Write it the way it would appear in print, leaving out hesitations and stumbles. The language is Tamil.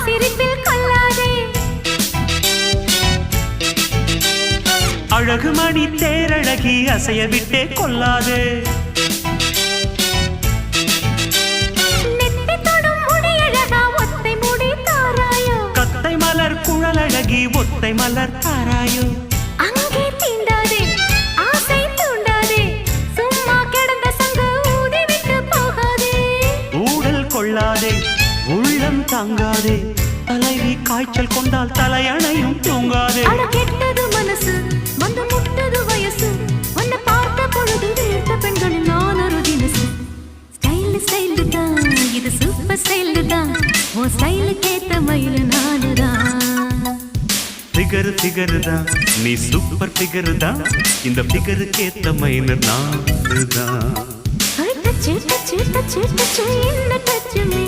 சிரிப்பில் கொள்ளாதே அழகு மணி தேரழகி அசைய விட்டே கொள்ளாதே நெத்தி தொடும் முடியழகா ஒத்தை முடி தாராயோ கத்தை மலர் குழலழகி ஒத்தை மலர் தாராயோ அங்கே தீண்டாதே ஆசை தூண்டாதே சும்மா கிடந்த சங்கு ஊதி விட்டு போகாதே ஊடல் கொள்ளாதே உள்ளம் தாங்காதே தலைவி காய்ச்சல் கொண்டால் தலையணையும் தூங்காதே அட கெட்டது மனசு வந்து முட்டது வயசு உன்னை பார்த்த பொழுது வீழ்த்த பெண்களில் நான் ஒரு தினசு ஸ்டைல் தான் இது சூப்பர் ஸ்டைல் தான் உன் ஸ்டைலுக்கு ஏத்த மயில் நானுதான் ஃபிகர் தான் நீ சூப்பர் ஃபிகர் தான் இந்த ஃபிகருக்கு ஏத்த மைனர் நான் தான் டச்சு டச்சு டச்சு டச்சு என்ன டச்சு மீ